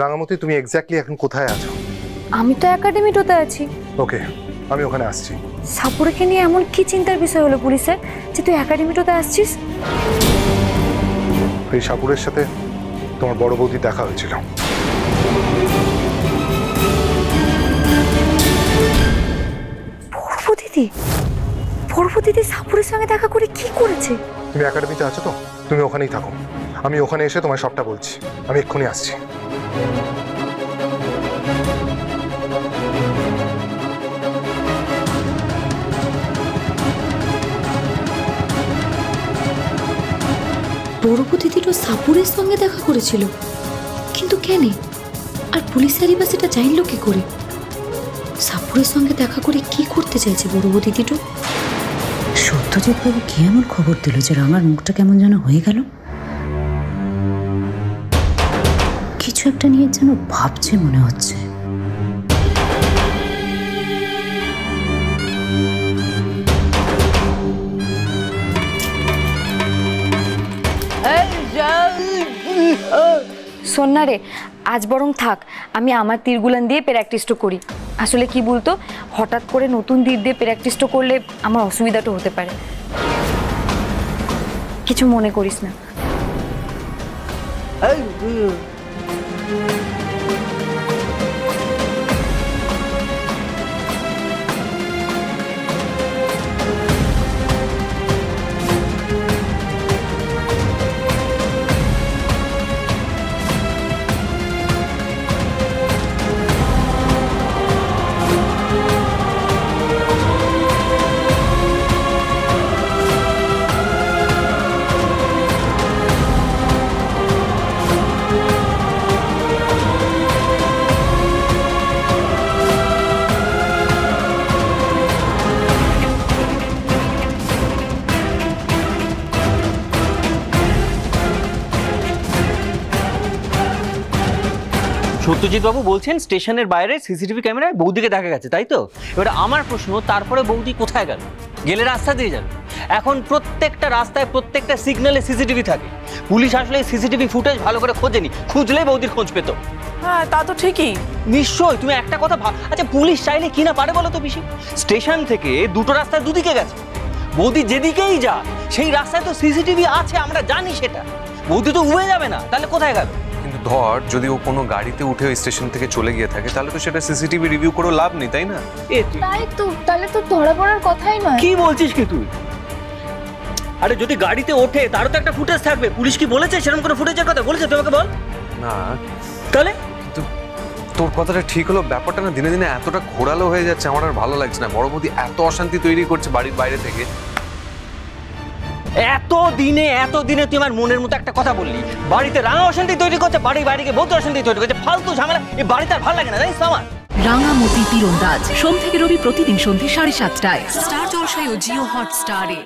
রাঙামতি, তুমি এক্স্যাক্টলি এখন কোথায় আছো? আমি তো একাডেমিতে আছি। ওকে, আমি ওখানে আসছি। সাপুরেকে নিয়ে এমন কি চিন্তার বিষয় হলো পুলিশের যে তুই একাডেমিতে আসছিস? এই সাপুরের সাথে তোমার বড় বৌদি দেখা হয়েছিল। পর্ব দিদি সাপুরের সঙ্গে দেখা করে কি করেছে? তুমি একাডেমিতে আছো তো, তুমি ওখানেই থাকো। আমি ওখানে এসে তোমায় সবটা বলছি। আমি এক্ষুনি আসছি। পর্ব দিদি তো সাপুরের সঙ্গে দেখা করেছিল, কিন্তু কেন? আর পুলিশেরই বা সেটা জানলো কি করে? সাপুরের সঙ্গে দেখা করে কি করতে চাইছে বড় দিদিটো? সত্যজিৎ বাবু কি এমন খবর দিল যে রাঙার মুখটা কেমন যেন হয়ে গেল? কিছু একটা নিয়ে যেন ভাবছে মনে হচ্ছে। শোন না রে, আজ বরং থাক, আমি আমার তীরগুলান দিয়ে প্র্যাকটিসটা করি। আসলে কি বলতো, হঠাৎ করে নতুন তীর দিয়ে প্র্যাকটিসটা করলে আমার অসুবিধাটা হতে পারে। কিছু মনে করিস না। সত্যজিৎ বাবু বলছেন স্টেশনের বাইরে সিসিটিভি ক্যামেরায় বৌদিকে দেখা গেছে, তাই তো? এবার আমার প্রশ্ন, তারপরে বৌদি কোথায় গেল? গেলে রাস্তা দিয়ে যাবে। এখন প্রত্যেকটা রাস্তায় প্রত্যেকটা সিগন্যালে সিসিটিভি থাকে। পুলিশ আসলে সিসিটিভি ফুটেজ ভালো করে খোঁজেনি, খুঁজলেই বৌদির খোঁজ পেত। হ্যাঁ, তা তো ঠিকই। নিশ্চয়ই। তুমি একটা কথা আচ্ছা, পুলিশ চাইলে কি না পারে বলো তো পিসি? স্টেশন থেকে দুটো রাস্তায় দুদিকে গেছে। বৌদি যেদিকেই যা সেই রাস্তায় তো সিসিটিভি আছে, আমরা জানি সেটা। বৌদি তো উড়ে যাবে না, তাহলে কোথায় গেল? কিন্তু ধর, যদি ও কোনো গাড়িতে উঠে ওই স্টেশন থেকে চলে গিয়ে থাকে, তাহলে তো সেটা সিসিটিভি রিভিউ করে লাভ নেই, তাই না? তাই তো, তাহলে তো ধরা পড়ার কথাই নয়। কি বলছিস কি তুই? আরে যদি গাড়িতে ওঠে তারও তো একটা ফুটেজ থাকবে। পুলিশ কি বলেছে সেরকম করে ফুটেজের কথা? বলেছে তোমাকে? বল না। তাহলে কিন্তু তোর কথাটা ঠিক হলো, ব্যাপারটা না দিনে দিনে এতটা ঘোরালো হয়ে যাচ্ছে, আমার আর ভালো লাগছে না। বড় বৌদি এত অশান্তি তৈরি করছে বাড়ির বাইরে থেকে। এত দিনে তুই আমার মনের মতো একটা কথা বললি। বাড়িতে রাঙা অশান্তি তৈরি করছে, বাড়ির বাইরে গিয়ে বৌদি অশান্তি তৈরি করছে। ফালতু ঝামেলা এই বাড়িতে আর ভালো লাগে না, জানিস তো আমার। রাঙামতি তীরন্দাজ সোম থেকে রবি প্রতিদিন সন্ধ্যে 7:30টায় স্টার জলসায় ও জিও হটস্টারে।